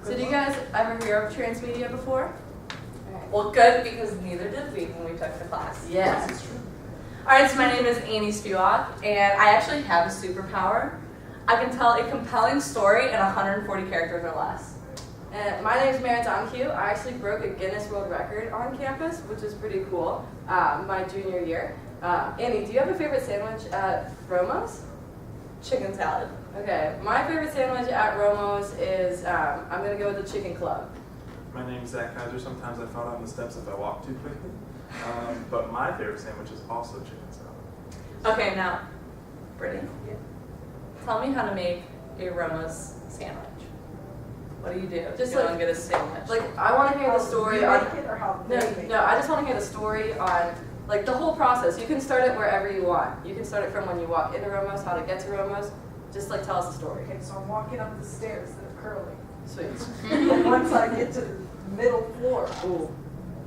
So did you guys ever hear of Transmedia before? Well, good, because neither did we when we took the class. Yes. That's true. Alright, so my name is Spewak, and I actually have a superpower. I can tell a compelling story in 140 characters or less. And my name is Merritt Donoghue. I actually broke a Guinness World Record on campus, which is pretty cool, my junior year. Annie, do you have a favorite sandwich at Romo's? Chicken salad. Okay, my favorite sandwich at Romo's is, I'm going to go with the chicken club. My name is Zach Kaiser. Sometimes I fall down the steps if I walk too quickly. But my favorite sandwich is also chicken salad. Okay, now, Brittany, tell me how to make a Romo's sandwich. What do you do? Just go like- and get a sandwich. Like, I want to hear the story on... No, No, I just want to hear the story on, like, the whole process. You can start it wherever you want. You can start it from when you walk into Romo's, how to get to Romo's. Just, like, tell us the story. Okay, so I'm walking up the stairs that are curly. Sweet. And once I get to the middle floor, Ooh.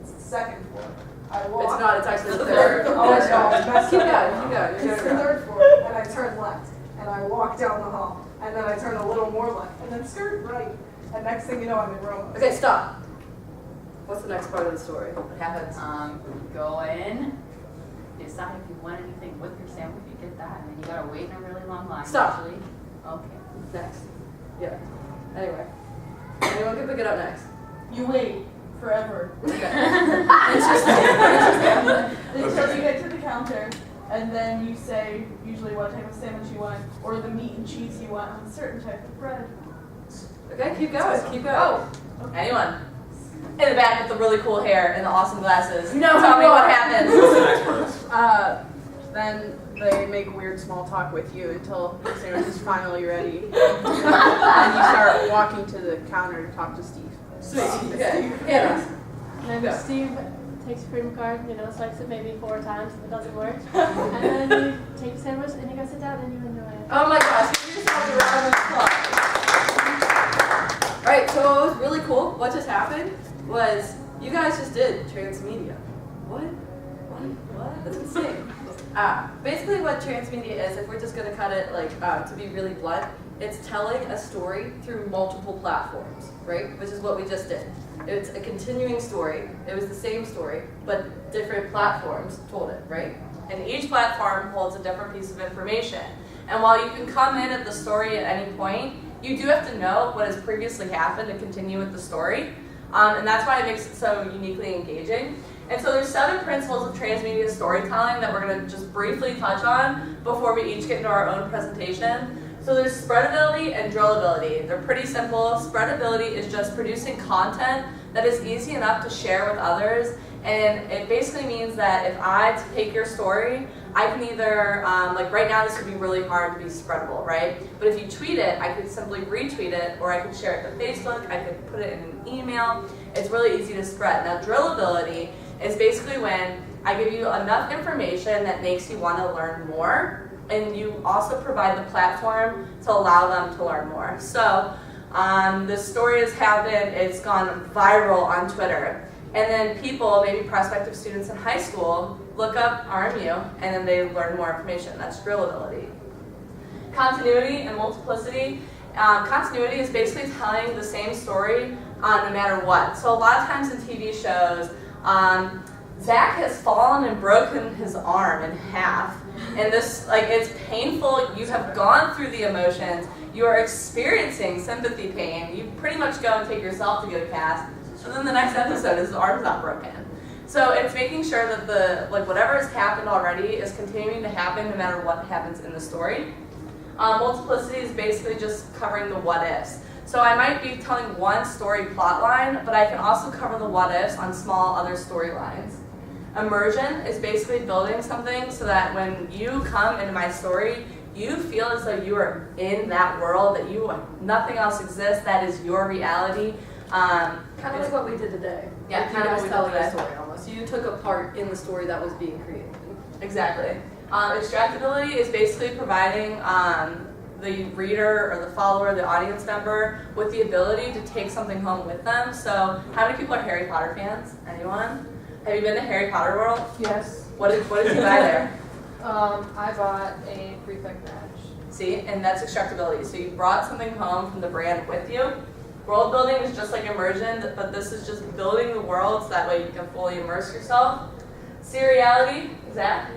it's the second floor. I walk. It's not, it's actually the third. Oh, no, I messed Keep up. going, keep going. It's You're the doing it. third floor, and I turn left, and I walk down the hall, and then I turn a little more left, and then skirt right, and next thing you know, I'm in Rome. Okay, stop. What's the next part of the story? What happens? Go in, decide if you want anything with your sandwich, you get that, and then you gotta wait in a really long line. Stop. Usually. Okay. Next. Yeah. Anyway. Anyone can pick it up next. You wait forever Interesting. until you get to the counter, and then you say usually what type of sandwich you want, or the meat and cheese you want on a certain type of bread. Okay, keep going, keep going. Anyone? In the back with the really cool hair and the awesome glasses. No, Tell me you what are. happens. What's the next part? Then they make weird small talk with you until the sandwich is finally ready. And you start walking to the counter to talk to Steve. Sweet. Okay. Hannah. And then Steve takes your cream card, swipes it maybe 4 times if it doesn't work. And then you take your sandwich and you go sit down and you enjoy it. Oh my gosh, give yourself a round of applause. Alright, so what was really cool, what just happened, was you guys just did Transmedia. What? That's insane. Basically what Transmedia is, if we're just going to cut it to be really blunt, it's telling a story through multiple platforms, right? Which is what we just did. It's a continuing story. It was the same story, but different platforms told it, right? And each platform holds a different piece of information. And while you can come in at the story at any point, you do have to know what has previously happened to continue with the story. And that's why it makes it so uniquely engaging. And so there's 7 principles of transmedia storytelling that we're going to just briefly touch on before we each get into our own presentation. So there's spreadability and drillability. They're pretty simple. Spreadability is just producing content that is easy enough to share with others. And it basically means that if I take your story, I can either, right now this would be really hard to be spreadable, right? But if you tweet it, I could simply retweet it, or I could share it to Facebook, I could put it in an email. It's really easy to spread. Now drillability is basically when I give you enough information that makes you want to learn more, and you also provide the platform to allow them to learn more. So this story has happened, it's gone viral on Twitter. And then people, maybe prospective students in high school, look up RMU and then they learn more information. That's drillability. Continuity and multiplicity. Continuity is basically telling the same story no matter what. So a lot of times in TV shows, Zach has fallen and broken his arm in half. And this, it's painful. You have gone through the emotions. You are experiencing sympathy pain. You pretty much go and take yourself to get a cast. And then the next episode is his arm's not broken. So it's making sure that whatever has happened already is continuing to happen no matter what happens in the story. Multiplicity is basically just covering the what ifs. So I might be telling one story plot line, but I can also cover the what ifs on small other storylines. Immersion is basically building something so that when you come into my story, you feel as though you are in that world, that nothing else exists, that is your reality. Kind of like what we did today. Yeah, Like kind of you guys what we telling did a today. story almost. You took a part in the story that was being created. Exactly. Extractability is basically providing the reader or the follower, the audience member, with the ability to take something home with them. So how many people are Harry Potter fans? Anyone? Have you been to Harry Potter World? Yes. What did you buy there? I bought a prefect badge. See, and that's extractability. So you brought something home from the brand with you. World building is just like immersion, but this is just building the world so that way you can fully immerse yourself. Seriality, Zach?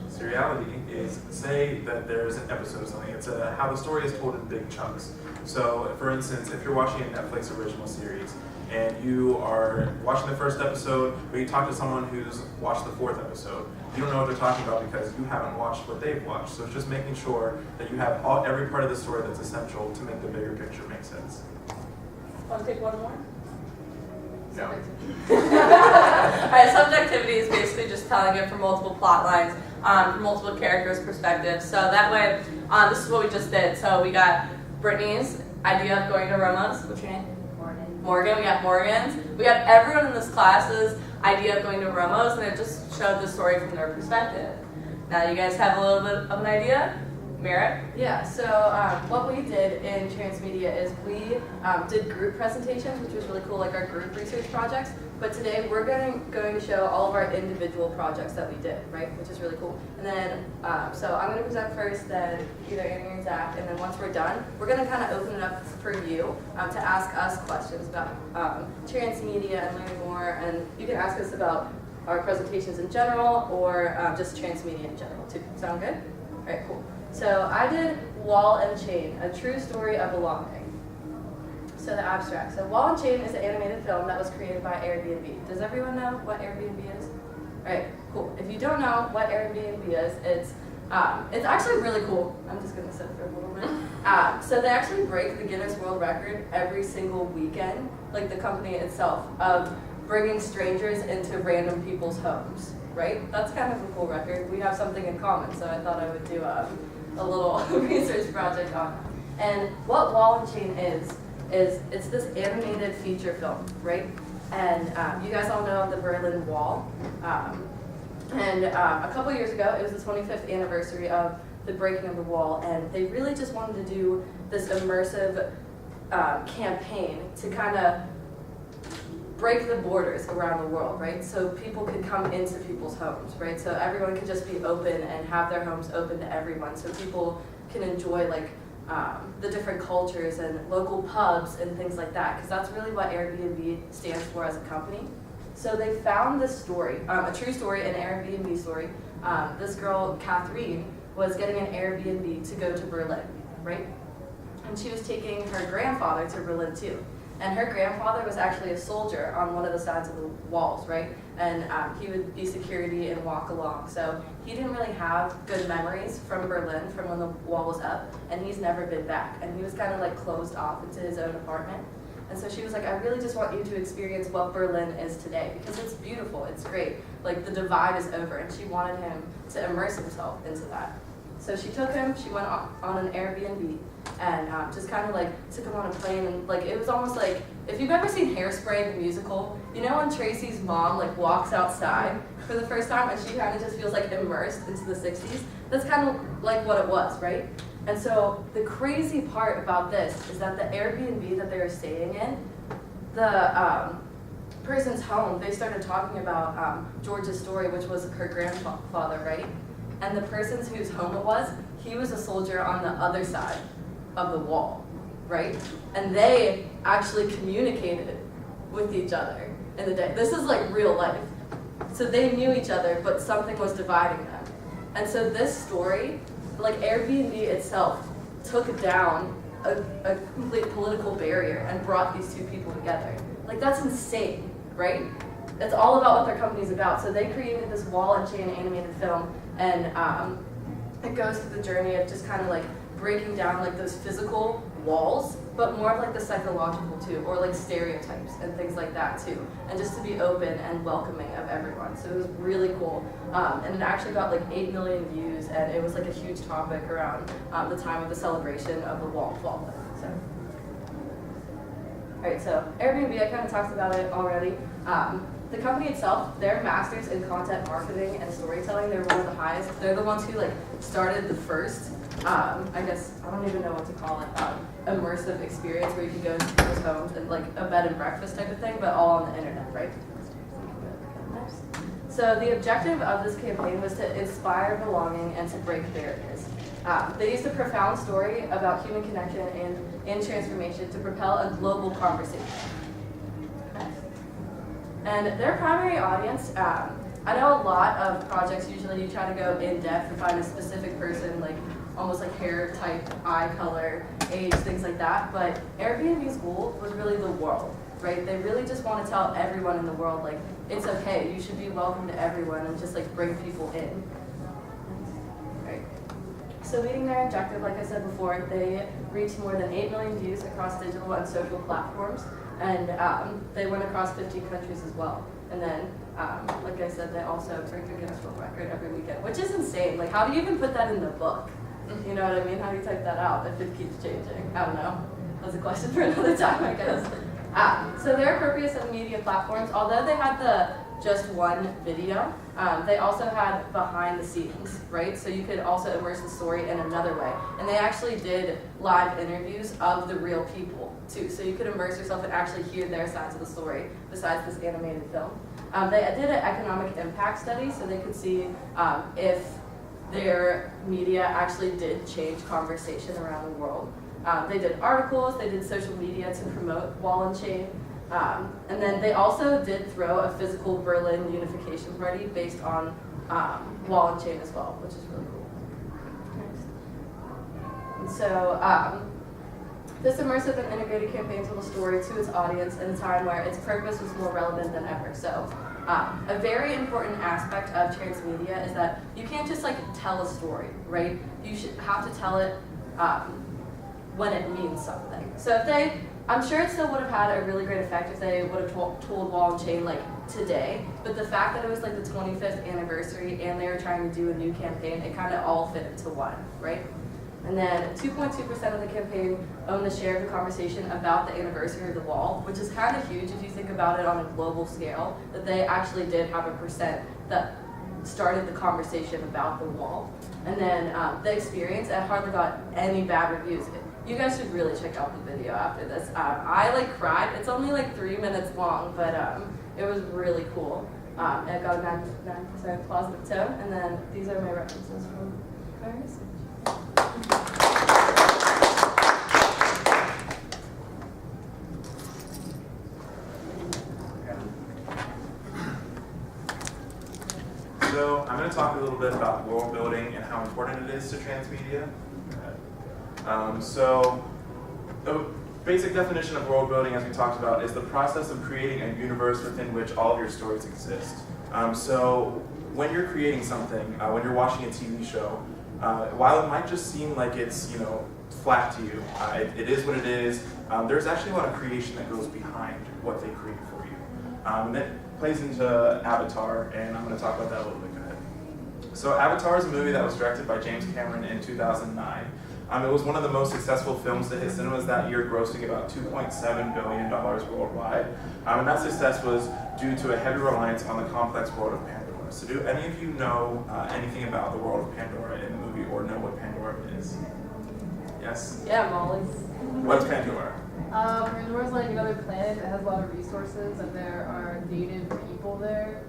Seriality is, say that there's an episode of something. It's how the story is told in big chunks. So, for instance, if you're watching a Netflix original series and you are watching the first episode, but you talk to someone who's watched the 4th episode, you don't know what they're talking about because you haven't watched what they've watched. So it's just making sure that you have every part of the story that's essential to make the bigger picture make sense. Want to take one more? No. Alright, subjectivity is basically just telling it from multiple plot lines, from multiple characters' perspectives. So that way, this is what we just did. So we got Brittany's idea of going to Romo's. What's your name? Morgan. We got Morgan's. We got everyone in this class's idea of going to Romo's, and it just showed the story from their perspective. Now you guys have a little bit of an idea? Merritt? Yeah, so what we did in Transmedia is we did group presentations, which was really cool, like our group research projects. But today we're going to show all of our individual projects that we did, right? Which is really cool. And then, so I'm going to present first, then either Amy or Zach, and then once we're done, we're going to kind of open it up for you to ask us questions about Transmedia and learning more. And you can ask us about our presentations in general or just Transmedia in general too. Sound good? All right, cool. So I did Wall and Chain, a true story of belonging. So the abstract. So Wall and Chain is an animated film that was created by Airbnb. Does everyone know what Airbnb is? All right, cool. If you don't know what Airbnb is, it's actually really cool. I'm just gonna sit for a little bit. So they actually break the Guinness World Record every single weekend, like the company itself, of bringing strangers into random people's homes. Right? That's kind of a cool record. We have something in common, so I thought I would do a little research project on it. And what Wall and Chain is it's this animated feature film, right? And you guys all know the Berlin Wall. And a couple years ago, it was the 25th anniversary of the breaking of the wall, and they really just wanted to do this immersive campaign to kind of break the borders around the world, right? So people could come into people's homes, right? So everyone could just be open and have their homes open to everyone, so people can enjoy like the different cultures and local pubs and things like that, because that's really what Airbnb stands for as a company. So they found this story, a true story, an Airbnb story. This girl, Catherine, was getting an Airbnb to go to Berlin, right? And she was taking her grandfather to Berlin too. And her grandfather was actually a soldier on one of the sides of the walls, right? And he would be security and walk along. So he didn't really have good memories from Berlin from when the wall was up, and he's never been back. And he was kind of like closed off into his own apartment. And so she was like, I really just want you to experience what Berlin is today, because it's beautiful, it's great. Like the divide is over, and she wanted him to immerse himself into that. So she took him, she went on an Airbnb, and just kind of like took him on a plane, and like it was almost like, if you've ever seen Hairspray, the musical, you know when Tracy's mom like walks outside for the first time and she kind of just feels like immersed into the 60s? That's kind of like what it was, right? And so the crazy part about this is that the Airbnb that they were staying in, the person's home, they started talking about George's story, which was her grandfather, right? And the person whose home it was, he was a soldier on the other side of the wall, right? And they actually communicated with each other in the day. This is like real life. So they knew each other, but something was dividing them. And so this story, like Airbnb itself, took down a complete political barrier and brought these two people together. Like that's insane, right? It's all about what their company's about. So they created this Wall and Chain animated film, and it goes through the journey of just kind of like breaking down like those physical walls, but more of like the psychological too, or like stereotypes and things like that too, and just to be open and welcoming of everyone. So it was really cool, and it actually got like 8 million views, and it was like a huge topic around the time of the celebration of the wall fall. So, all right, so Airbnb, I kind of talked about it already. The company itself, they're masters in content marketing and storytelling. They're one of the highest. They're the ones who like started the first, I guess, I don't even know what to call it, immersive experience where you can go into people's homes and like a bed and breakfast type of thing, but all on the internet, right? So the objective of this campaign was to inspire belonging and to break barriers. They used a profound story about human connection and transformation to propel a global conversation. And their primary audience, I know a lot of projects usually you try to go in depth and find a specific person, like almost like hair type, eye color, age, things like that. But Airbnb's goal was really the world, right? They really just want to tell everyone in the world, like, it's okay, you should be welcome to everyone, and just like bring people in. Right. So meeting their objective, like I said before, they reached more than 8 million views across digital and social platforms, and they went across 50 countries as well. And then, like I said, they also break a Guinness World Record every weekend, which is insane. Like, how do you even put that in the book? You know what I mean? How do you type that out if it keeps changing? I don't know. That's a question for another time, I guess. So their purpose and media platforms, although they had the just one video, they also had behind the scenes, right? So you could also immerse the story in another way. And they actually did live interviews of the real people too. So you could immerse yourself and actually hear their sides of the story besides this animated film. They did an economic impact study so they could see if their media actually did change conversation around the world. They did articles, they did social media to promote Wall and Chain, and then they also did throw a physical Berlin unification party based on Wall and Chain as well, which is really cool. And so this immersive and integrated campaign told a story to its audience in a time where its purpose was more relevant than ever. So a very important aspect of transmedia is that you can't just like tell a story, right? You should have to tell it when it means something. So if they, I'm sure it still would have had a really great effect if they would have told Wall and Chain like today, but the fact that it was like the 25th anniversary and they were trying to do a new campaign, it kind of all fit into one, right? And then 2.2% of the campaign owned the share of the conversation about the anniversary of the wall, which is kind of huge if you think about it on a global scale, that they actually did have a percent that started the conversation about the wall. And then the experience, it hardly got any bad reviews. You guys should really check out the video after this. I like cried. It's only like 3 minutes long, but it was really cool. It got a 99% positive tone, and then these are my references from my research. So I'm going to talk a little bit about world building and how important it is to transmedia. So the basic definition of world building, as we talked about, is the process of creating a universe within which all of your stories exist. So when you're creating something, when you're watching a TV show, while it might just seem like it's flat to you, it is what it is. There's actually a lot of creation that goes behind what they create for you. And that plays into Avatar, and I'm going to talk about that a little bit. Go ahead. So Avatar is a movie that was directed by James Cameron in 2009. It was one of the most successful films to hit cinemas that year, grossing about $2.7 billion worldwide. And that success was due to a heavy reliance on the complex world of Pandora. So do any of you know anything about the world of Pandora in the movie, or know what Pandora is? Yes? Yeah, Molly. What's Pandora? Pandora's like another planet that has a lot of resources, and there are native people there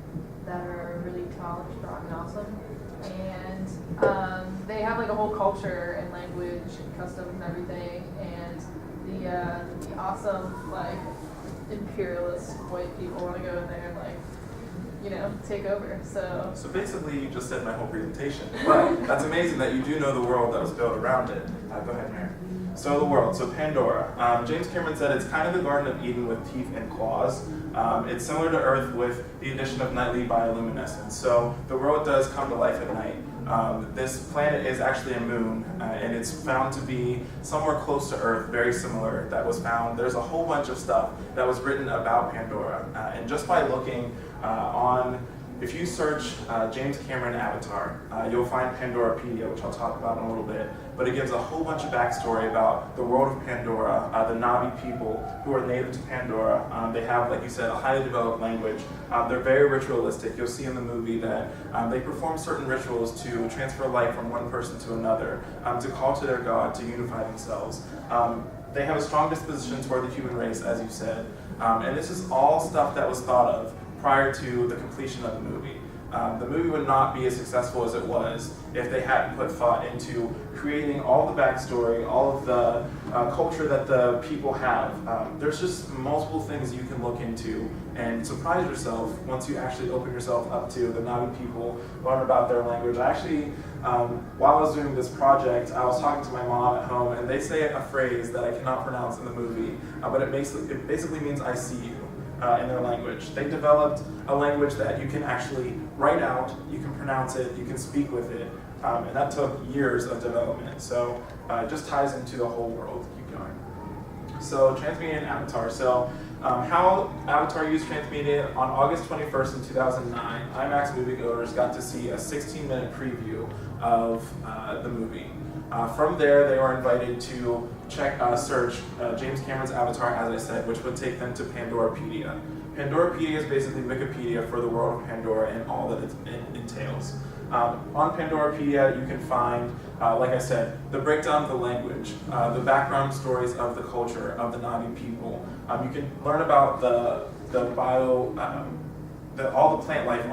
that are really tall and strong and awesome. And they have like a whole culture and language and customs and everything. And the awesome like imperialist white people want to go in there and like take over. So basically, you just said my whole presentation. But that's amazing that you do know the world that was built around it. Go ahead, Merritt. So the world, so Pandora. James Cameron said it's kind of the Garden of Eden with teeth and claws. It's similar to Earth with the addition of nightly bioluminescence. So the world does come to life at night. This planet is actually a moon, and it's found to be somewhere close to Earth, very similar, that was found. There's a whole bunch of stuff that was written about Pandora. And just by looking if you search James Cameron Avatar, you'll find Pandorapedia, which I'll talk about in a little bit. But it gives a whole bunch of backstory about the world of Pandora, the Na'vi people who are native to Pandora. They have, like you said, a highly developed language. They're very ritualistic. You'll see in the movie that they perform certain rituals to transfer life from one person to another, to call to their god, to unify themselves. They have a strong disposition toward the human race, as you said. And this is all stuff that was thought of prior to the completion of the movie. The movie would not be as successful as it was if they hadn't put thought into creating all the backstory, all of the culture that the people have. There's just multiple things you can look into and surprise yourself once you actually open yourself up to the Navi people, learn about their language. I actually, while I was doing this project, I was talking to my mom at home, and they say a phrase that I cannot pronounce in the movie, but it basically means "I see you." In their language. They developed a language that you can actually write out, you can pronounce it, you can speak with it, and that took years of development. So it just ties into the whole world. Keep going. So Transmedia and Avatar. So how Avatar used Transmedia on August 21st in 2009, IMAX moviegoers got to see a 16-minute preview of the movie. From there, they were invited to search James Cameron's Avatar, as I said, which would take them to Pandorapedia. Pandorapedia is basically Wikipedia for the world of Pandora and all that it entails. On Pandorapedia, you can find, like I said, the breakdown of the language, the background stories of the culture of the Navi people. You can learn about all the plant life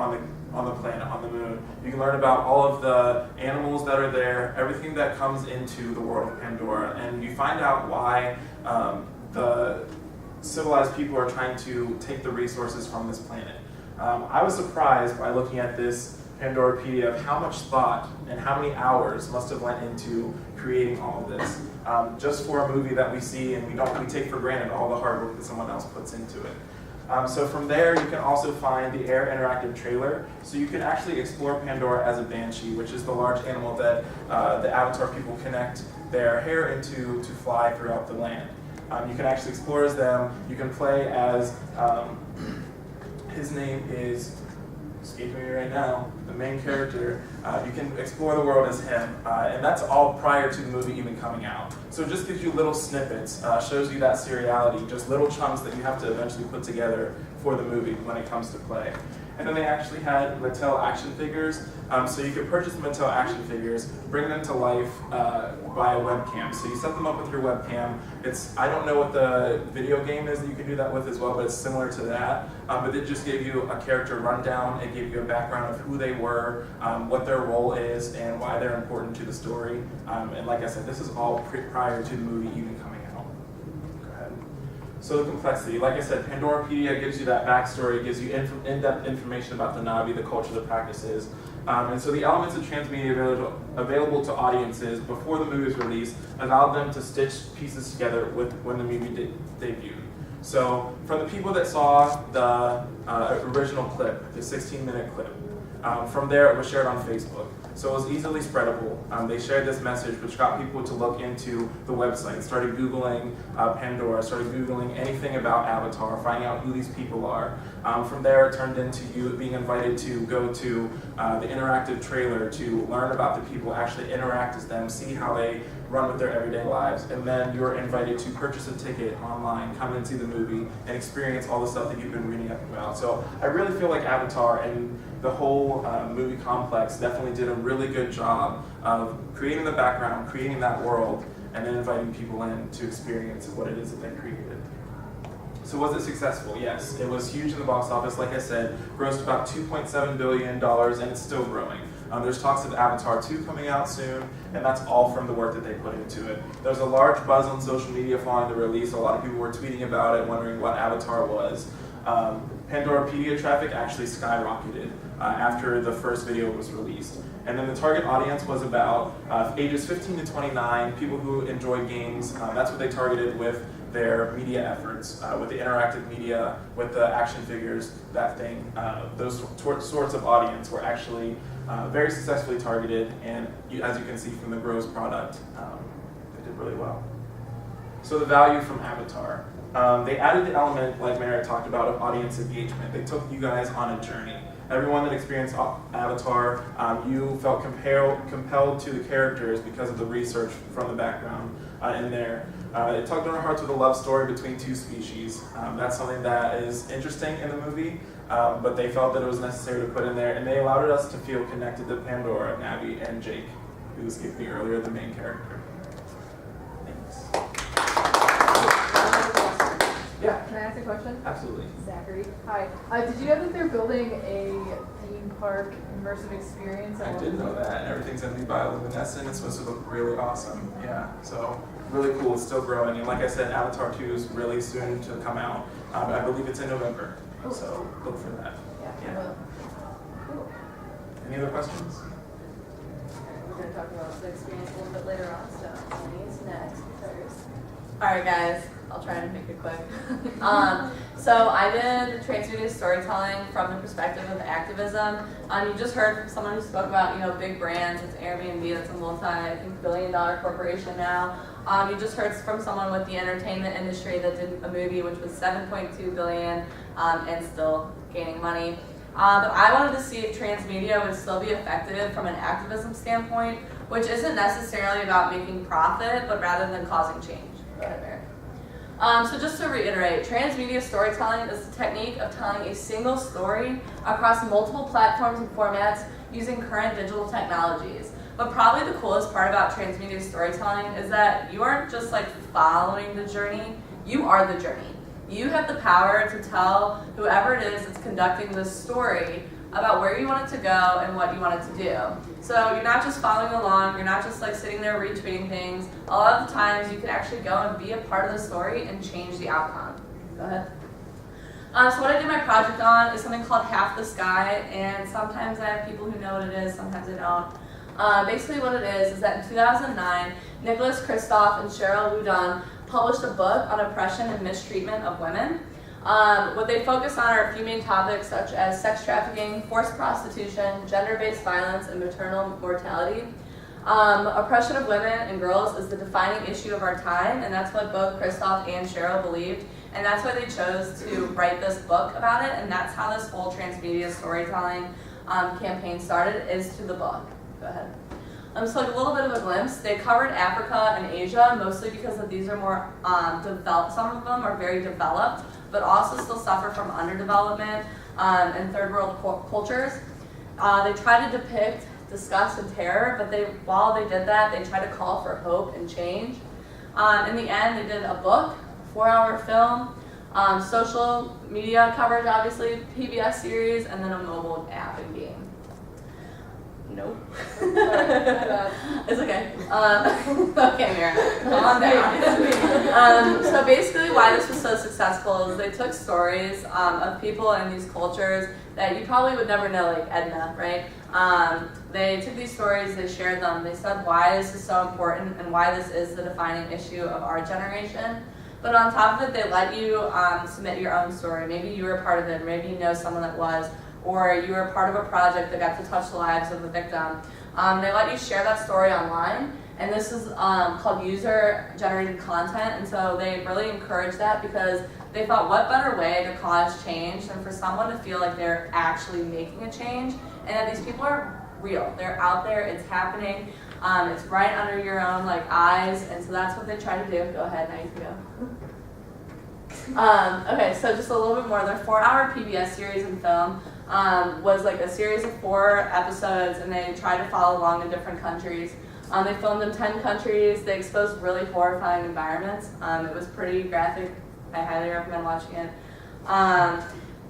on the planet, on the moon. You can learn about all of the animals that are there, everything that comes into the world of Pandora, and you find out why the civilized people are trying to take the resources from this planet. I was surprised by looking at this Pandorapedia of how much thought and how many hours must have went into creating all of this. Just for a movie that we see and we take for granted all the hard work that someone else puts into it. So from there, you can also find the Air interactive trailer. So you can actually explore Pandora as a banshee, which is the large animal that the Avatar people connect their hair into to fly throughout the land. You can actually explore as them. You can play as, his name is escaping me right now, the main character. You can explore the world as him, and that's all prior to the movie even coming out. So it just gives you little snippets, shows you that seriality, just little chunks that you have to eventually put together for the movie when it comes to play. And then they actually had Mattel action figures, so you could purchase the Mattel action figures, bring them to life via webcam. So you set them up with your webcam. I don't know what the video game is that you can do that with as well, but it's similar to that. But it just gave you a character rundown. It gave you a background of who they were, what their role is, and why they're important to the story. And like I said, this is all prior to the movie even coming out. Go ahead. So the complexity, like I said, Pandorapedia gives you that backstory, gives you in-depth information about the Navi, the culture, the practices. And so the elements of Transmedia available to audiences before the movie was released allowed them to stitch pieces together when the movie debuted. So from the people that saw the original clip, the 16-minute clip, from there it was shared on Facebook. So it was easily spreadable. They shared this message, which got people to look into the website, started Googling Pandora, started Googling anything about Avatar, finding out who these people are. From there, it turned into you being invited to go to the interactive trailer to learn about the people, actually interact as them, see how they run with their everyday lives. And then you're invited to purchase a ticket online, come and see the movie, and experience all the stuff that you've been reading up about. So I really feel like Avatar and the whole movie complex definitely did a really good job of creating the background, creating that world, and then inviting people in to experience what it is that they created. So was it successful? Yes. It was huge in the box office. Like I said, grossed about $2.7 billion, and it's still growing. There's talks of Avatar 2 coming out soon, and that's all from the work that they put into it. There's a large buzz on social media following the release. A lot of people were tweeting about it, wondering what Avatar was. Pandorapedia traffic actually skyrocketed after the first video was released. And then the target audience was about ages 15 to 29, people who enjoy games. That's what they targeted with their media efforts, with the interactive media, with the action figures, that thing. Those sorts of audience were actually very successfully targeted, and as you can see from the gross product, they did really well. So the value from Avatar. They added the element, like Merritt talked about, of audience engagement. They took you guys on a journey. Everyone that experienced Avatar, you felt compelled to the characters because of the research from the background in there. It tugged on our hearts with a love story between two species. That's something that is interesting in the movie, but they felt that it was necessary to put in there, and they allowed us to feel connected to Pandora, Navi, and Jake, who skipped me earlier, the main character. Thanks. Yeah. Can I ask a question? Absolutely. Zachary. Hi. Did you know that they're building a theme park immersive experience? I did know that, and everything's going to be bioluminescent. It's supposed to look really awesome. Yeah, so really cool. It's still growing, and like I said, Avatar 2 is really soon to come out. I believe it's in November, so look for that. Yeah. Cool. Any other questions? We're going to talk about the experience a little bit later on, so Tony's next first. Alright guys, I'll try to make it quick. So I did transmedia storytelling from the perspective of activism. You just heard from someone who spoke about, big brands. It's Airbnb, that's a billion-dollar corporation now. You just heard from someone with the entertainment industry that did a movie which was $7.2 billion and still gaining money. But I wanted to see if transmedia would still be effective from an activism standpoint, which isn't necessarily about making profit, but rather than causing change. Go ahead, Merritt. So just to reiterate, transmedia storytelling is the technique of telling a single story across multiple platforms and formats using current digital technologies. But probably the coolest part about transmedia storytelling is that you aren't just following the journey, you are the journey. You have the power to tell whoever it is that's conducting this story about where you want it to go and what you want it to do. So you're not just following along, you're not just sitting there retweeting things. A lot of the times you can actually go and be a part of the story and change the outcome. Go ahead. So what I did my project on is something called Half the Sky, and sometimes I have people who know what it is, sometimes I don't. Basically what it is that in 2009, Nicholas Kristof and Cheryl Loudon published a book on oppression and mistreatment of women. What they focus on are a few main topics such as sex trafficking, forced prostitution, gender-based violence, and maternal mortality. Oppression of women and girls is the defining issue of our time, and that's what both Kristof and Cheryl believed, and that's why they chose to write this book about it, and that's how this whole transmedia storytelling campaign started, is through the book. Go ahead. So a little bit of a glimpse. They covered Africa and Asia, mostly because these are more developed. Some of them are very developed, but also still suffer from underdevelopment and third world cultures. They tried to depict disgust and terror, but while they did that, they tried to call for hope and change. In the end, they did a book, 4-hour film, social media coverage, obviously, PBS series, and then a mobile app and game. Nope. It's okay. Okay, Mira, calm down. So basically why this was so successful is they took stories of people in these cultures that you probably would never know, like Edna, right? They took these stories, they shared them, they said why this is so important and why this is the defining issue of our generation. But on top of it, they let you submit your own story. Maybe you were a part of it, maybe you know someone that was, or you were part of a project that got to touch the lives of the victim. They let you share that story online, and this is called user-generated content, and so they really encourage that because they thought what better way to cause change than for someone to feel like they're actually making a change, and that these people are real. They're out there, it's happening, it's right under your own eyes, and so that's what they try to do. Go ahead, now you can go. Okay, so just a little bit more. Their 4-hour PBS series and film was a series of 4 episodes, and they tried to follow along in different countries. They filmed in 10 countries. They exposed really horrifying environments. It was pretty graphic. I highly recommend watching it.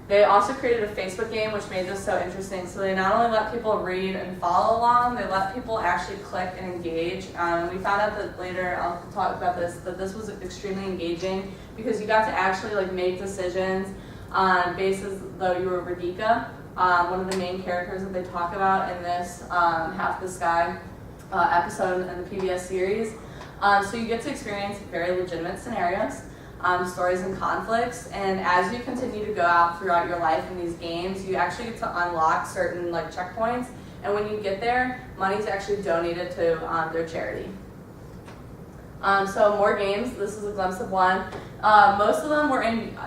They also created a Facebook game, which made this so interesting. So they not only let people read and follow along, they let people actually click and engage. We found out that later, I'll talk about this, that this was extremely engaging because you got to actually make decisions on basis though you were Radhika, one of the main characters that they talk about in this Half the Sky episode in the PBS series. So you get to experience very legitimate scenarios, stories and conflicts, and as you continue to go out throughout your life in these games, you actually get to unlock certain checkpoints, and when you get there, money is actually donated to their charity. So more games, this is a glimpse of one. Most of them were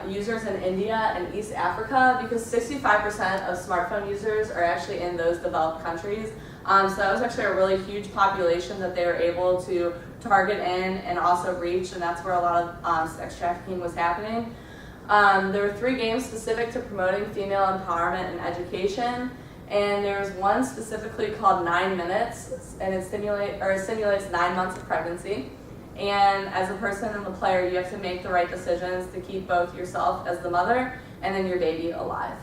users in India and East Africa because 65% of smartphone users are actually in those developed countries. So that was actually a really huge population that they were able to target in and also reach, and that's where a lot of sex trafficking was happening. There were 3 games specific to promoting female empowerment and education, and there was one specifically called 9 Minutes, and it simulates 9 months of pregnancy. And as a person and the player, you have to make the right decisions to keep both yourself as the mother and then your baby alive.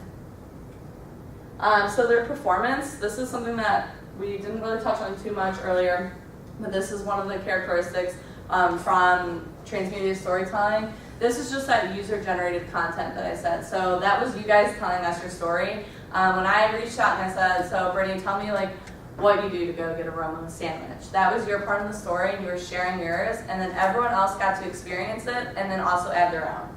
So their performance, this is something that we didn't really touch on too much earlier, but this is one of the characteristics from Transmedia storytelling. This is just that user-generated content that I said. So that was you guys telling us your story. When I reached out and I said, so Brittany, tell me like what you do to go get a Roma sandwich. That was your part of the story, and you were sharing yours, and then everyone else got to experience it and then also add their own.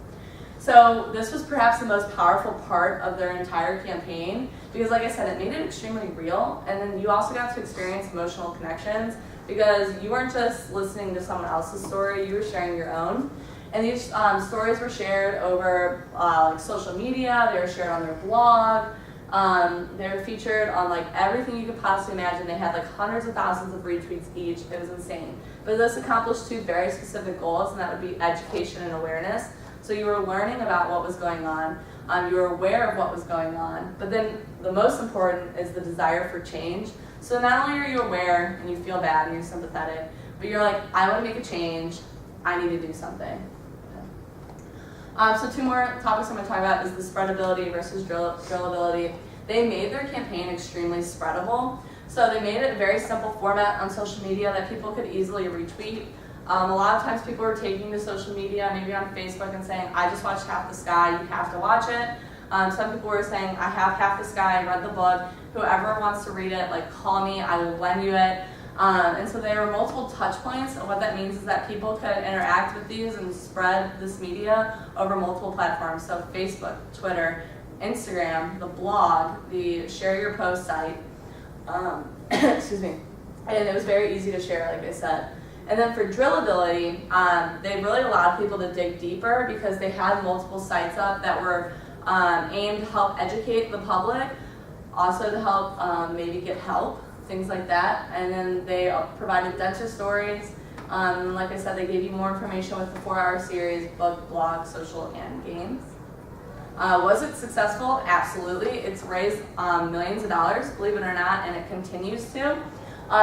So this was perhaps the most powerful part of their entire campaign because, like I said, it made it extremely real, and then you also got to experience emotional connections because you weren't just listening to someone else's story, you were sharing your own. And these stories were shared over like social media, they were shared on their blog, they were featured on like everything you could possibly imagine. They had like hundreds of thousands of retweets each. It was insane. But this accomplished two very specific goals, and that would be education and awareness. So you were learning about what was going on, you were aware of what was going on, but then the most important is the desire for change. So not only are you aware and you feel bad and you're sympathetic, but you're like, I want to make a change, I need to do something. So two more topics I'm going to talk about is the spreadability versus drillability. They made their campaign extremely spreadable. So they made it a very simple format on social media that people could easily retweet. A lot of times people were taking to social media, maybe on Facebook, and saying, I just watched Half the Sky, you have to watch it. Some people were saying, I have Half the Sky, I read the book, whoever wants to read it, like call me, I will lend you it. And so there were multiple touch points, and what that means is that people could interact with these and spread this media over multiple platforms. So Facebook, Twitter, Instagram, the blog, the Share Your Post site, excuse me. And it was very easy to share, like I said. And then for drillability, they really allowed people to dig deeper because they had multiple sites up that were aimed to help educate the public, also to help maybe get help, things like that. And then they provided dentist stories. Like I said, they gave you more information with the 4-hour series, book, blog, social, and games. Was it successful? Absolutely. It's raised millions of dollars, believe it or not, and it continues to.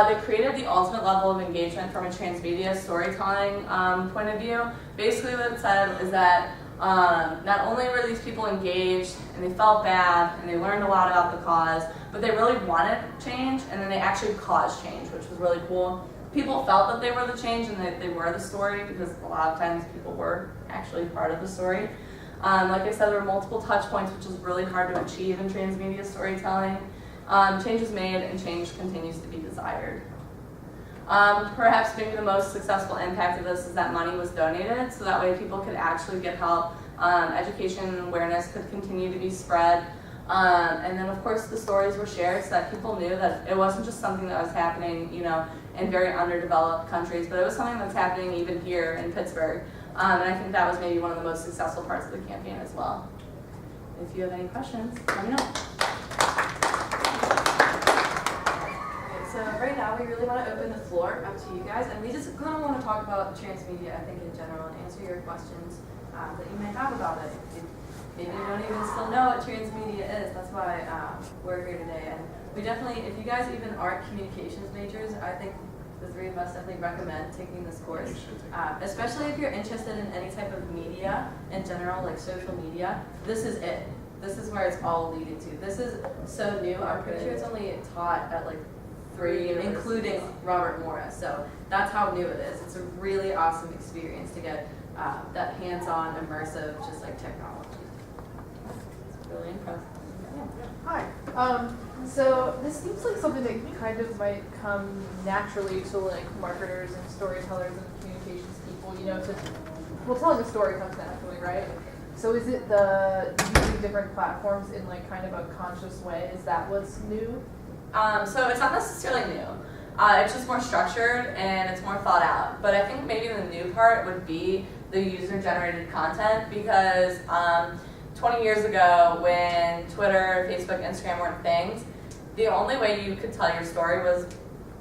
They created the ultimate level of engagement from a transmedia storytelling point of view. Basically what it said is that not only were these people engaged and they felt bad and they learned a lot about the cause, but they really wanted change, and then they actually caused change, which was really cool. People felt that they were the change and that they were the story because a lot of times people were actually part of the story. Like I said, there were multiple touch points, which is really hard to achieve in transmedia storytelling. Change was made and change continues to be desired. Perhaps maybe the most successful impact of this is that money was donated, so that way people could actually get help. Education and awareness could continue to be spread. And then of course the stories were shared so that people knew that it wasn't just something that was happening, you know, in very underdeveloped countries, but it was something that's happening even here in Pittsburgh. And I think that was maybe one of the most successful parts of the campaign as well. If you have any questions, let me know. So right now we really want to open the floor up to you guys, and we just kind of want to talk about transmedia, I think, in general, and answer your questions that you may have about it. Maybe you don't even still know what transmedia is. That's why we're here today. And we definitely, if you guys even aren't communications majors, I think the three of us definitely recommend taking this course, especially if you're interested in any type of media in general, like social media. This is it. This is where it's all leading to. This is so new. I'm pretty sure it's only taught at like 3, including Robert Morris. So that's how new it is. It's a really awesome experience to get that hands-on, immersive, just like technology. It's really impressive. Hi. So this seems like something that kind of might come naturally to like marketers and storytellers and communications people, you know, well, telling a story comes naturally, right? So is it the using different platforms in like kind of a conscious way? Is that what's new? So it's not necessarily new. It's just more structured and it's more thought out. But I think maybe the new part would be the user-generated content because 20 years ago when Twitter, Facebook, Instagram weren't things, the only way you could tell your story was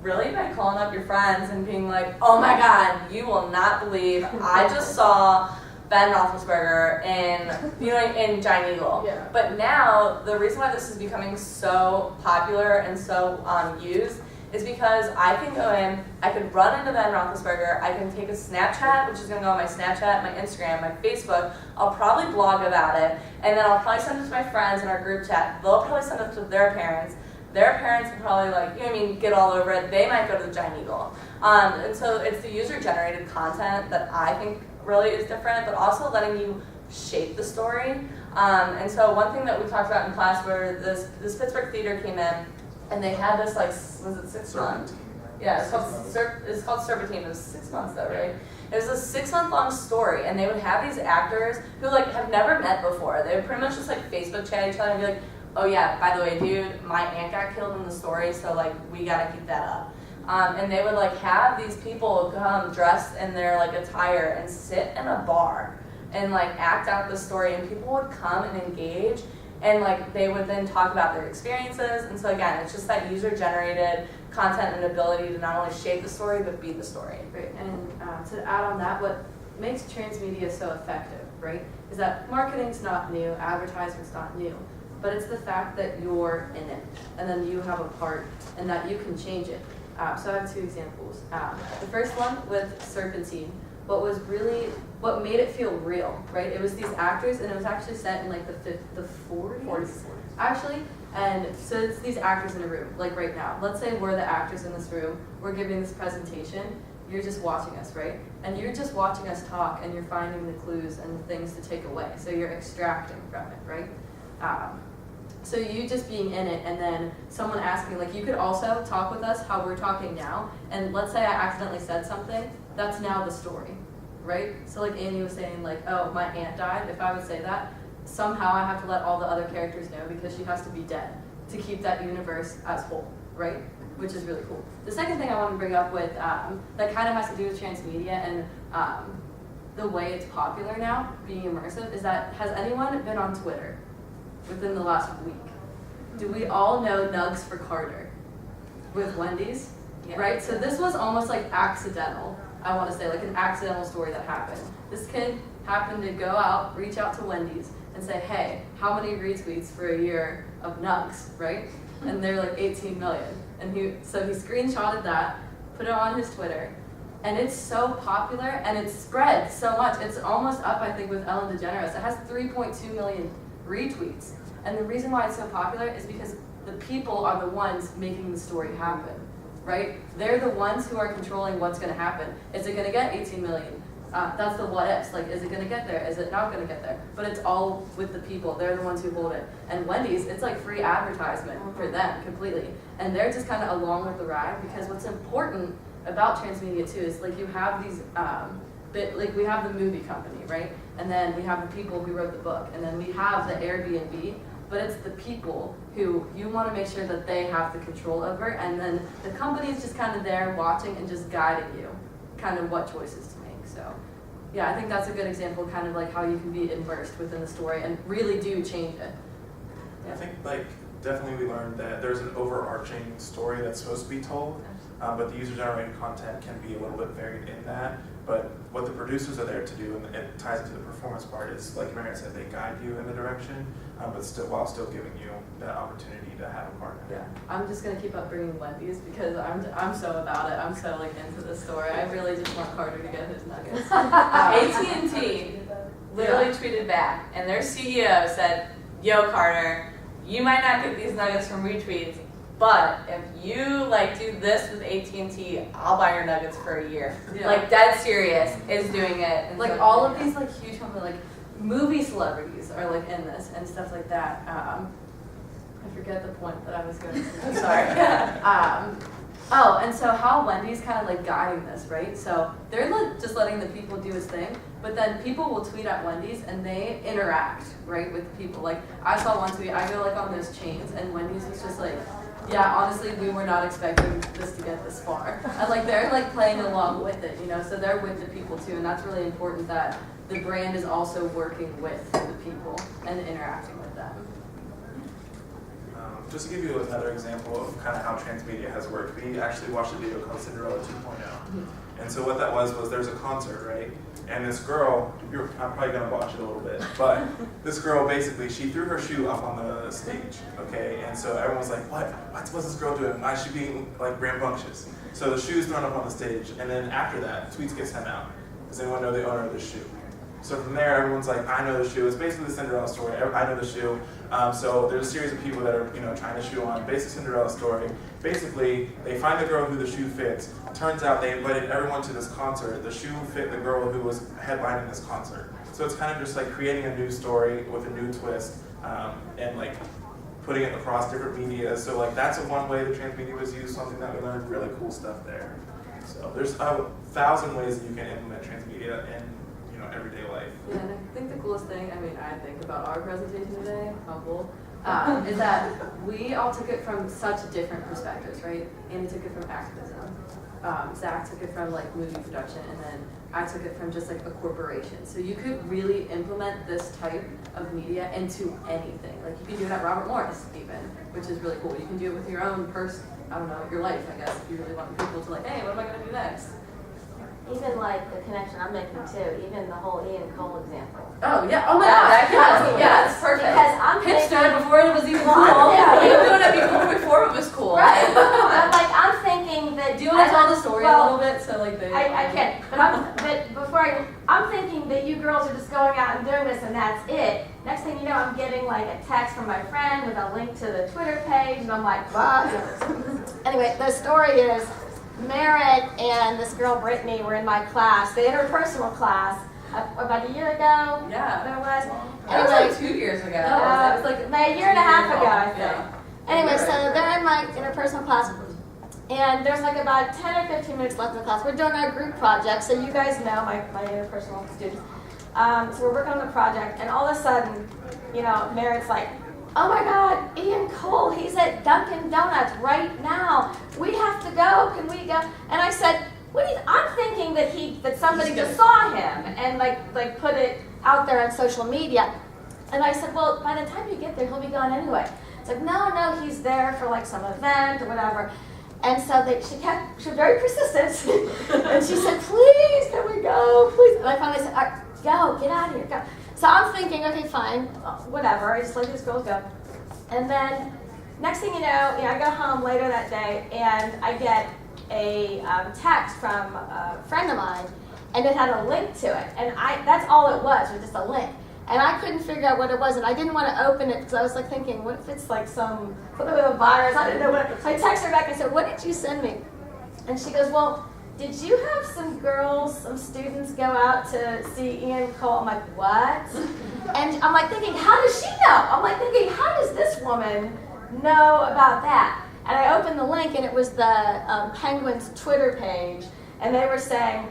really by calling up your friends and being like, oh my God, you will not believe I just saw Ben Roethlisberger in Giant Eagle. Yeah. But now, the reason why this is becoming so popular and so used is because I can go in, I could run into Ben Roethlisberger, I can take a Snapchat, which is going to go on my Snapchat, my Instagram, my Facebook, I'll probably blog about it, and then I'll probably send it to my friends in our group chat. They'll probably send it to their parents. Their parents will probably get all over it. They might go to the Giant Eagle. And so it's the user-generated content that I think really is different, but also letting you shape the story. And so one thing that we talked about in class where this Pittsburgh theater came in, and they had this was it 6 months? Yeah, it's called Serpentine. It was 6 months though, right? It was a 6-month-long story, and they would have these actors who have never met before. They would pretty much just Facebook chat each other and be like, oh yeah, by the way, dude, my aunt got killed in the story, so we gotta keep that up. And they would have these people come dressed in their attire and sit in a bar and act out the story, and people would come and engage, and they would then talk about their experiences. And so again, it's just that user-generated content and ability to not only shape the story but be the story. Right, and to add on that, what makes transmedia so effective, right, is that marketing's not new, advertisement's not new, but it's the fact that you're in it, and then you have a part, and that you can change it. So I have 2 examples. The first one with Serpentine, what made it feel real, right? It was these actors, and it was actually set in the 40s, actually. And so it's these actors in a room, right now. Let's say we're the actors in this room, we're giving this presentation, you're just watching us, right? And you're just watching us talk, and you're finding the clues and the things to take away. So you're extracting from it, right? So you just being in it, and then someone asking, you could also talk with us how we're talking now, and let's say I accidentally said something, that's now the story, right? So Annie was saying, oh, my aunt died, if I would say that, somehow I have to let all the other characters know because she has to be dead to keep that universe as whole, right? Which is really cool. The second thing I want to bring up with, that kind of has to do with transmedia and the way it's popular now, being immersive, is that, has anyone been on Twitter within the last week? Do we all know Nugs for Carter with Wendy's? Yeah. Right? So this was almost accidental, I want to say, an accidental story that happened. This kid happened to go out, reach out to Wendy's and say, hey, how many retweets for a year of Nugs, right? And they're 18 million. And so he screenshotted that, put it on his Twitter, and it's so popular and it's spread so much. It's almost up, I think, with Ellen DeGeneres. It has 3.2 million retweets. And the reason why it's so popular is because the people are the ones making the story happen, right? They're the ones who are controlling what's going to happen. Is it going to get 18 million? That's the what ifs. Is it going to get there? Is it not going to get there? But it's all with the people. They're the ones who hold it. And Wendy's, it's free advertisement for them completely. And they're just kind of along with the ride, because what's important about transmedia too is you have these we have the movie company, right? And then we have the people who wrote the book, and then we have the Airbnb, but it's the people who you want to make sure that they have the control over, and then the company is just kind of there watching and just guiding you kind of what choices to make. So yeah, I think that's a good example, kind of how you can be immersed within the story and really do change it. Yeah. I think definitely we learned that there's an overarching story that's supposed to be told, but the user-generated content can be a little bit varied in that. But what the producers are there to do, and it ties into the performance part, is like Merritt said, they guide you in the direction, but while still giving you that opportunity to have a partner. Yeah, I'm just gonna keep up bringing Wendy's because I'm so about it. I'm so into this story. I really just want Carter to get his nuggets. AT&T literally tweeted back, and their CEO said, "Yo, Carter, you might not get these nuggets from retweets, but if you do this with AT&T, I'll buy your nuggets for a year." Yeah. Dead serious is doing it. And all of these huge companies, movie celebrities are in this and stuff like that. I forget the point that I was going to. I'm sorry. Oh, and so how Wendy's kind of guiding this, right? So they're just letting the people do his thing, but then people will tweet at Wendy's and they interact, right, with the people. I saw one tweet, I go on those chains, and Wendy's was just yeah, honestly, we were not expecting this to get this far. And they're playing along with it, so they're with the people too, and that's really important that the brand is also working with the people and interacting with them. Just to give you another example of kind of how transmedia has worked, we actually watched a video called Cinderella 2.0. And so what that was there's a concert, right? and this girl, I'm probably gonna botch it a little bit, but this girl basically, she threw her shoe up on the stage, okay? And so everyone was like, what's this girl doing? Why is she being like rambunctious? So the shoe's thrown up on the stage, and then after that, tweets get sent out. Does anyone know the owner of the shoe? So from there, everyone's like, I know the shoe. It's basically the Cinderella story. I know the shoe. So there's a series of people that are, trying the shoe on. Basic Cinderella story. Basically, they find the girl who the shoe fits. Turns out they invited everyone to this concert. The shoe fit the girl who was headlining this concert. So it's kind of just like creating a new story with a new twist, and like putting it across different media. So like that's one way that Transmedia was used. Something that we learned really cool stuff there. So there's 1,000 ways that you can implement Transmedia in everyday life. Yeah, and I think the coolest thing, I think about our presentation today, how cool, is that we all took it from such different perspectives, right? Andy took it from activism, Zach took it from like movie production, and then I took it from just like a corporation. So you could really implement this type of media into anything. Like you can do it at Robert Morris even, which is really cool. You can do it with your own your life, I guess, if you really want people to like, hey, what am I going to do next? Even like the connection I'm making too, even the whole Ian Cole example. Oh yeah, oh my gosh, yeah, it's perfect. Because I'm hipster before it was even cool. Yeah, We were doing it before it was cool. right. I'm thinking that. Do you want to tell the story a little bit so like they? I can, but before I'm thinking that you girls are just going out and doing this and that's it. Next thing you know, I'm getting like a text from my friend with a link to the Twitter page, and I'm like, what? Anyway, the story is. Merritt and this girl Brittany were in my class, the interpersonal class, about a year ago. Yeah. There was. That was like 2 years ago. That was like a year and a half ago, I think. Yeah. Anyway, so they're in my interpersonal class, and there's like about 10 or 15 minutes left in the class. We're doing our group project, so you guys know my interpersonal students. So we're working on the project, and all of a sudden, Merritt's like, oh my God, Ian Cole, he's at Dunkin' Donuts right now. We have to go, can we go? And I said, I'm thinking that somebody just saw him and like put it out there on social media. And I said, well, by the time you get there, he'll be gone anyway. It's like, no, he's there for like some event or whatever. And so she was very persistent. And she said, please, can we go, please? And I finally said, all right, go, get out of here, go. So I'm thinking, okay, fine, whatever. I just let these girls go. And then next thing you know, I go home later that day, and I get a text from a friend of mine, and it had a link to it. And that's all it was just a link. And I couldn't figure out what it was, and I didn't want to open it because I was like thinking, what if it's like something with a virus? I didn't know what. So I texted her back and said, what did you send me? And she goes, well, did you have some students go out to see Ian Cole? I'm like, what? And I'm like thinking, how does she know? I'm like thinking, how does this woman know about that? And I opened the link, and it was the Penguins Twitter page, and they were saying,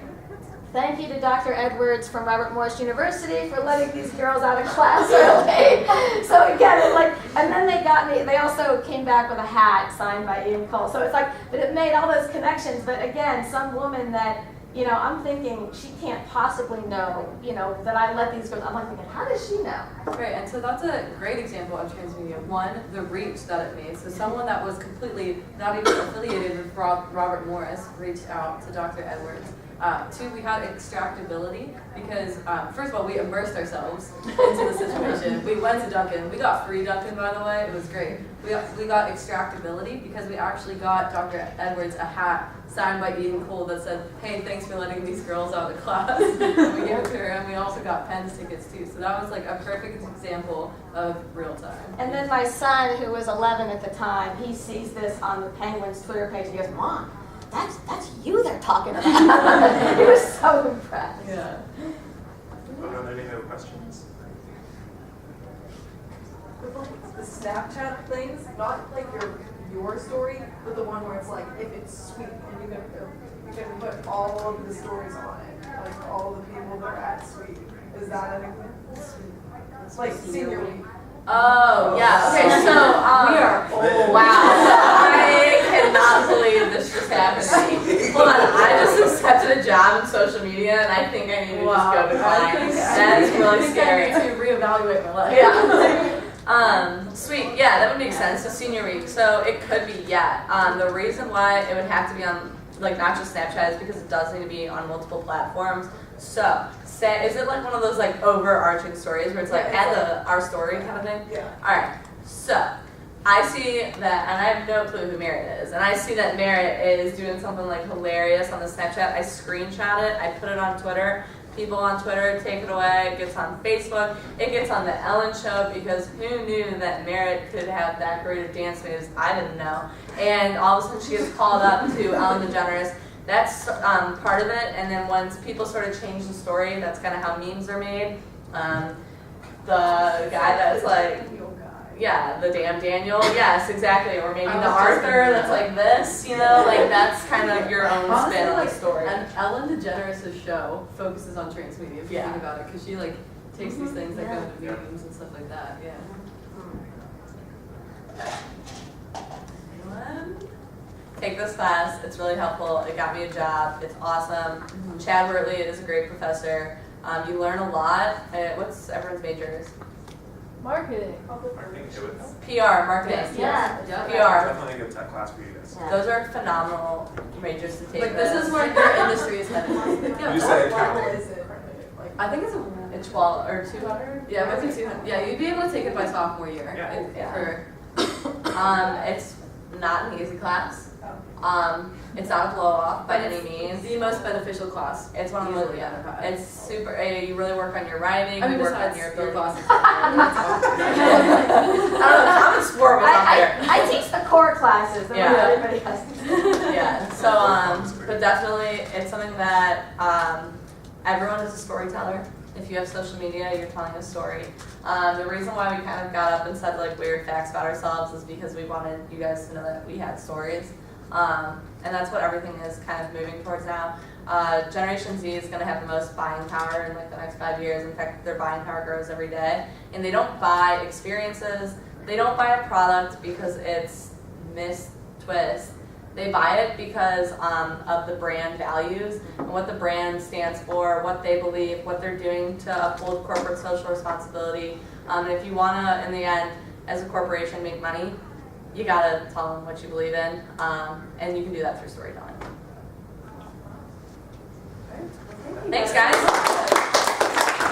thank you to Dr. Edwards from Robert Morris University for letting these girls out of class early. So again, and then they also came back with a hat signed by Ian Cole. So it's like, but it made all those connections. But again, some woman that, I'm thinking she can't possibly know, that I let these girls, I'm like thinking, how does she know? Right, and so that's a great example of Transmedia. One, the reach that it made. So someone that was completely not even affiliated with Robert Morris reached out to Dr. Edwards. Two, we had extractability because, first of all, we immersed ourselves into the situation. We went to Dunkin'. We got free Dunkin', by the way. It was great. We got extractability because we actually got Dr. Edwards a hat signed by Ian Cole that said, hey, thanks for letting these girls out of class. We gave it to her, and we also got Penn's tickets, too. So that was like a perfect example of real time. And then my son, who was 11 at the time, he sees this on the Penguins Twitter page. He goes, Mom, that's you they're talking about. He was so impressed. Yeah. Are there any other questions? The Snapchat things, not like your story, but the one where it's like, if it's sweet, and you can put all of the stories on it, like all the people that are at sweet. Is that anything? Like senior week. Oh, yeah. Okay, so we are old. Wow. I cannot believe this just happened to me. Hold on, I just accepted a job in social media, and I think I need to just go to clients. That is really scary. I need to reevaluate my life. Yeah. Sweet. Yeah, that would make sense. So senior week. So it could be, yeah. The reason why it would have to be on, like, not just Snapchat is because it does need to be on multiple platforms. So say, is it like one of those like overarching stories where it's like our story kind of thing? Yeah. All right. So I see that, and I have no clue who Merritt is, and I see that Merritt is doing something like hilarious on the Snapchat. I screenshot it. I put it on Twitter. People on Twitter take it away. It gets on Facebook. It gets on the Ellen Show because who knew that Merritt could have that great of dance moves? I didn't know. And all of a sudden she gets called up to Ellen DeGeneres. That's part of it. And then once people sort of change the story, that's kind of how memes are made. The guy that's like, yeah, the damn Daniel, yes, exactly. Or maybe the Arthur that's like this, you know, like that's kind of your own spin on the story. And Ellen DeGeneres' show focuses on transmedia, if you think about it, because she like takes these things that go into meetings and stuff like that. Yeah. Take this class. It's really helpful. It got me a job. It's awesome. Chad Wortley is a great professor. You learn a lot. What's everyone's majors? Marketing. PR, marketing. Yeah. PR. Definitely a good tech class for you guys. Yeah. Those are phenomenal majors to take. Like this is where your industry is headed. You say What level accounting. is it? Like, I think it's It's 12 or 200. yeah, it might be 200. Yeah, you'd be able to take it by sophomore year. Yeah. For It's not an easy class. It's not a blow off by any means. the most beneficial class. It's one of the Easily undergrad. It's super. You really work on your writing. I mean, you work on besides your your ability. classes. I don't know. Common sport was up there. I teach the core classes. Yeah. Everybody has to. Yeah. So, but definitely, it's something that everyone is a storyteller. If you have social media, you're telling a story. The reason why we kind of got up and said like weird facts about ourselves is because we wanted you guys to know that we had stories. And that's what everything is kind of moving towards now. Generation Z is going to have the most buying power in like the next 5 years. In fact, their buying power grows every day. And they don't buy experiences. They don't buy a product because it's Miss Twist. They buy it because of the brand values and what the brand stands for, what they believe, what they're doing to uphold corporate social responsibility. And if you want to, in the end, as a corporation, make money, you gotta tell them what you believe in, and you can do that through storytelling. Thanks, guys.